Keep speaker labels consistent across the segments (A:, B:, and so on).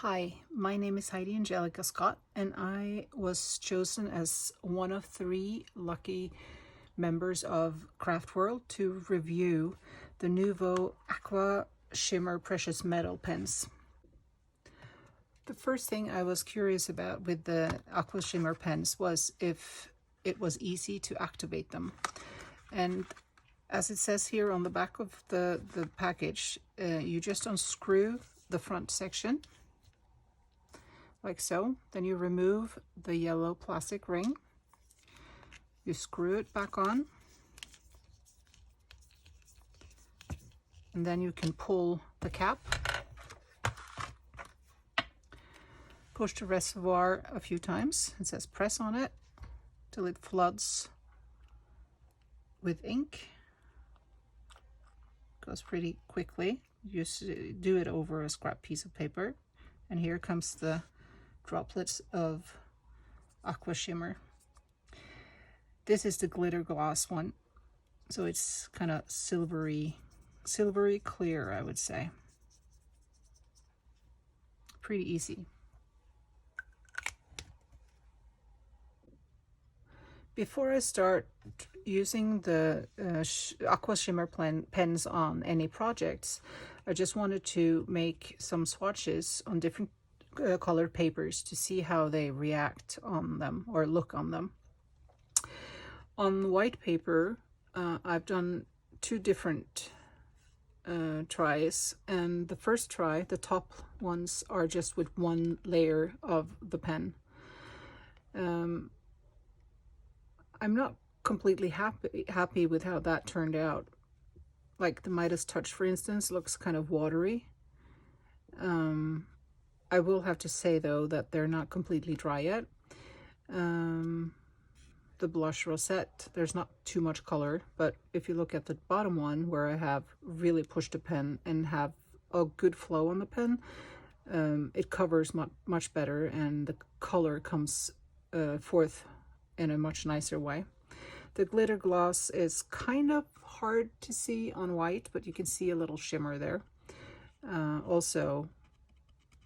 A: Hi, my name is Heidi Angelica Scott, and I was chosen as one of 3 lucky members of Craftworld to review the Nouveau Aqua Shimmer Precious Metal pens. The first thing I was curious about with the Aqua Shimmer pens was if it was easy to activate them. And as it says here on the back of the package, you just unscrew the front section like so. Then you remove the yellow plastic ring, you screw it back on, and then you can pull the cap, push the reservoir a few times. It says press on it till it floods with ink. Goes pretty quickly. You just do it over a scrap piece of paper, and here comes the droplets of aqua shimmer. This is the glitter gloss one, so it's kind of silvery clear, I would say. Pretty easy. Before I start using the aqua shimmer pens on any projects, I just wanted to make some swatches on different colored papers to see how they react on them or look on them. On white paper, I've done 2 different tries, and the first try, the top ones are just with 1 layer of the pen. I'm not completely happy with how that turned out. Like the Midas Touch, for instance, looks kind of watery. I will have to say though that they're not completely dry yet. The blush rosette, there's not too much color, but if you look at the bottom one where I have really pushed the pen and have a good flow on the pen, it covers much better, and the color comes forth in a much nicer way. The glitter gloss is kind of hard to see on white, but you can see a little shimmer there. Also,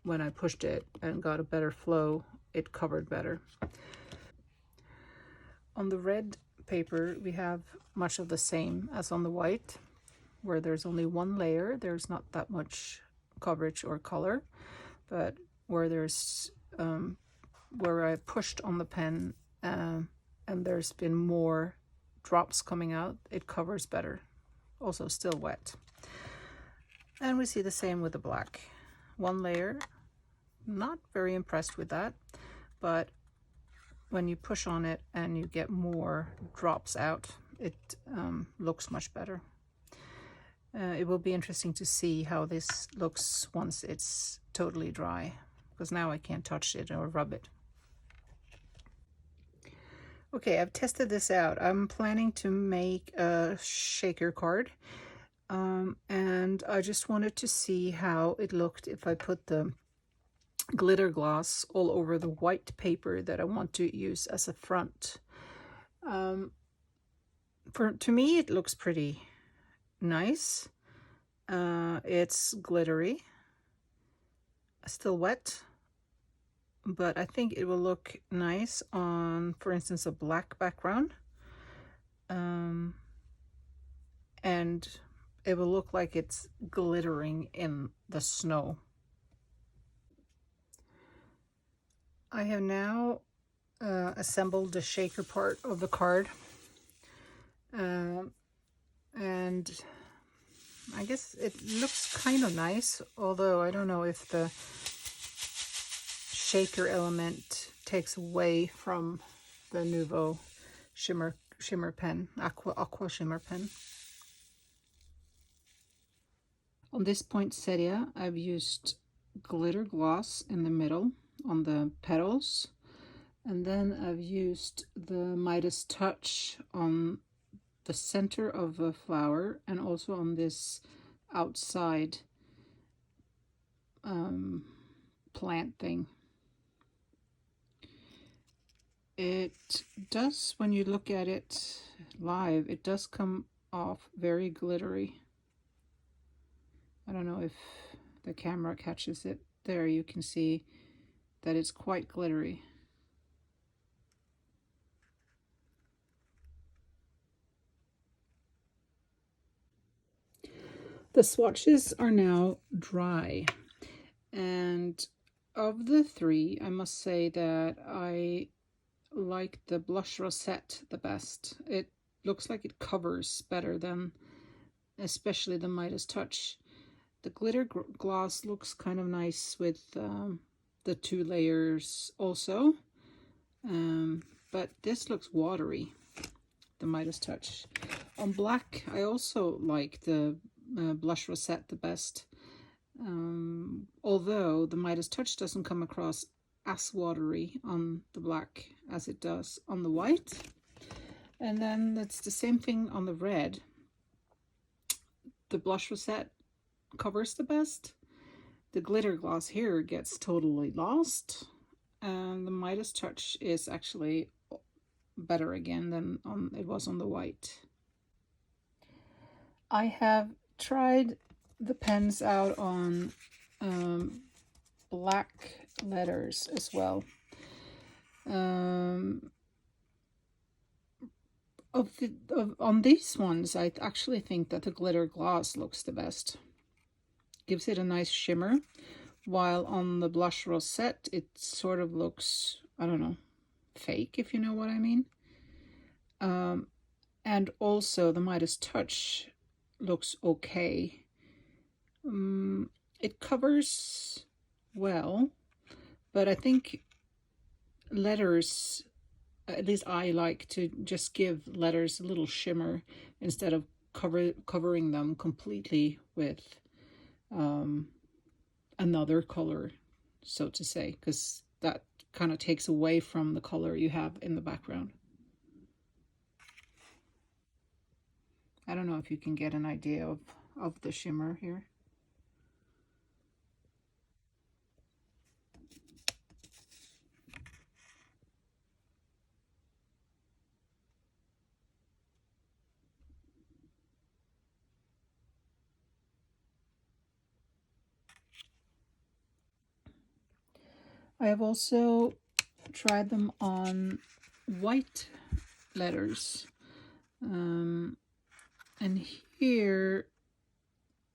A: when I pushed it and got a better flow, it covered better. On the red paper, we have much of the same as on the white, where there's only 1 layer. There's not that much coverage or color, but where there's where I pushed on the pen and there's been more drops coming out, it covers better. Also still wet. And we see the same with the black. 1 layer, not very impressed with that, but when you push on it and you get more drops out, it looks much better. It will be interesting to see how this looks once it's totally dry, because now I can't touch it or rub it. Okay, I've tested this out. I'm planning to make a shaker card, and I just wanted to see how it looked if I put the glitter gloss all over the white paper that I want to use as a front. To me, it looks pretty nice. It's glittery, still wet, but I think it will look nice on, for instance, a black background. And it will look like it's glittering in the snow. I have now assembled the shaker part of the card, and I guess it looks kind of nice, although I don't know if the shaker element takes away from the Nouveau shimmer pen, aqua shimmer pen. On this poinsettia, I've used glitter gloss in the middle on the petals, and then I've used the Midas Touch on the center of the flower and also on this outside plant thing. It does, when you look at it live, it does come off very glittery. I don't know if the camera catches it there you can see that it's quite glittery. The swatches are now dry, and of the three, I must say that I like the blush rosette the best. It looks like it covers better than especially the Midas Touch. The glitter gloss looks kind of nice with the 2 layers also, but this looks watery, the Midas Touch. On black, I also like the blush rosette the best, although the Midas Touch doesn't come across as watery on the black as it does on the white. And then it's the same thing on the red. The blush rosette covers the best. The glitter gloss here gets totally lost, and the Midas Touch is actually better again than it was on the white. I have tried the pens out on black letters as well. On these ones, I actually think that the glitter gloss looks the best. Gives it a nice shimmer, while on the blush rosette, it sort of looks, I don't know, fake, if you know what I mean. And also the Midas Touch looks okay. It covers well, but I think letters, at least I like to just give letters a little shimmer instead of covering them completely with another color, so to say, because that kind of takes away from the color you have in the background. I don't know if you can get an idea of the shimmer here. I have also tried them on white letters, and here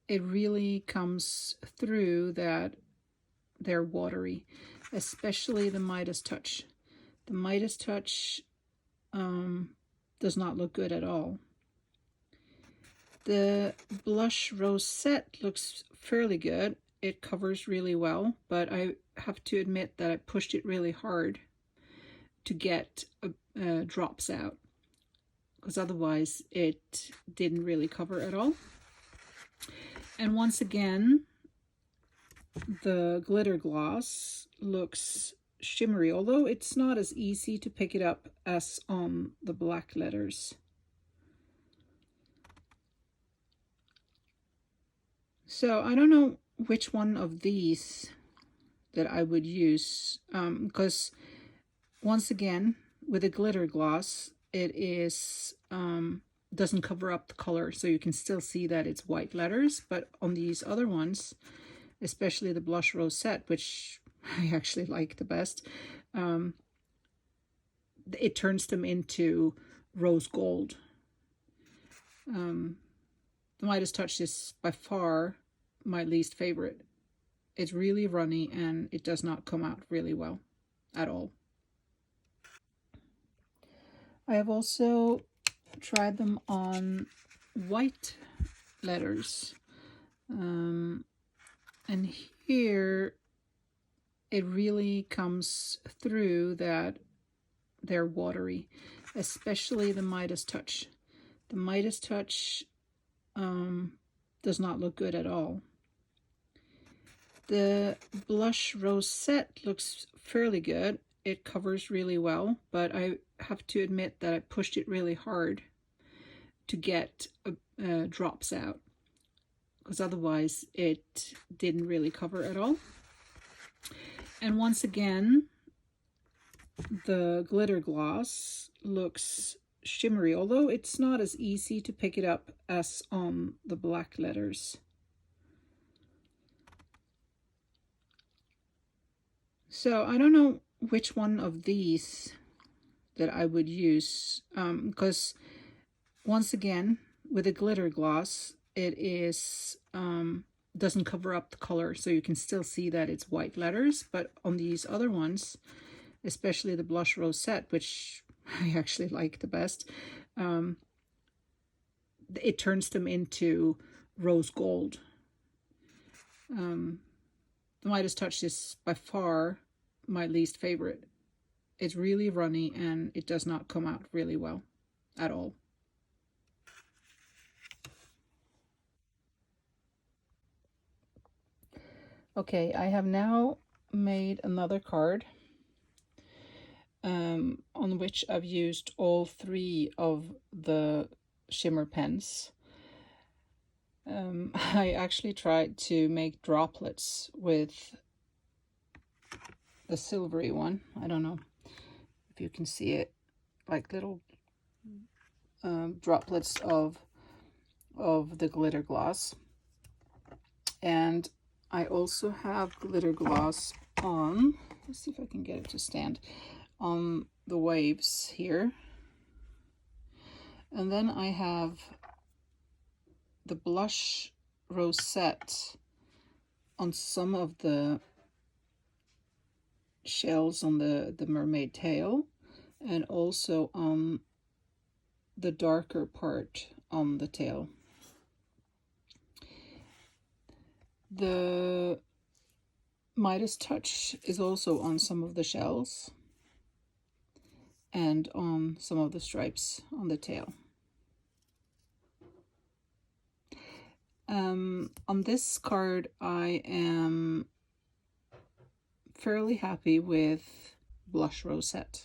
A: it really comes through that they're watery, especially the Midas Touch. The Midas Touch does not look good at all. The blush rosette looks fairly good. It covers really well, but I have to admit that I pushed it really hard to get drops out, because otherwise it didn't really cover at all. And once again, the glitter gloss looks shimmery, although it's not as easy to pick it up as on the black letters. So I don't know which one of these that I would use, because once again, with a glitter gloss, it is doesn't cover up the color, so you can still see that it's white letters. But on these other ones, especially the blush rosette, which I actually like the best, it turns them into rose gold. The Midas Touch is by far my least favorite. It's really runny and it does not come out really well at all. I have also tried them on white letters, and here it really comes through that they're watery, especially the Midas Touch. The Midas Touch does not look good at all. The blush rosette looks fairly good. It covers really well, but I have to admit that I pushed it really hard to get drops out, because otherwise it didn't really cover at all. And once again, the glitter gloss looks shimmery, although it's not as easy to pick it up as on the black letters. So I don't know which one of these that I would use, because once again, with a glitter gloss, it is doesn't cover up the color, so you can still see that it's white letters. But on these other ones, especially the blush rosette, which I actually like the best, it turns them into rose gold. The Midas Touch is by far my least favorite. It's really runny and it does not come out really well at all. Okay, I have now made another card on which I've used all 3 of the shimmer pens. I actually tried to make droplets with the silvery one. I don't know if you can see it, like little droplets of the glitter gloss. And I also have glitter gloss on, let's see if I can get it to stand, on the waves here. And then I have the blush rosette on some of the shells on the mermaid tail, and also on the darker part on the tail. The Midas Touch is also on some of the shells and on some of the stripes on the tail. On this card, I am fairly happy with blush rosette.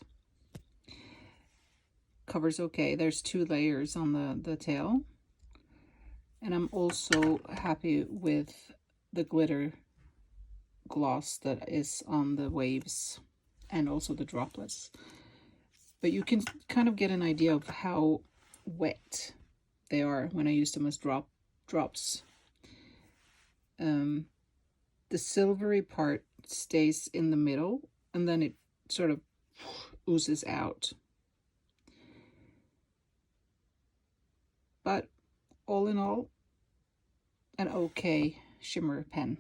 A: Covers okay. There's 2 layers on the tail. And I'm also happy with the glitter gloss that is on the waves and also the droplets. But you can kind of get an idea of how wet they are when I use them as drops. The silvery part stays in the middle and then it sort of oozes out. But all in all, an okay shimmer pen.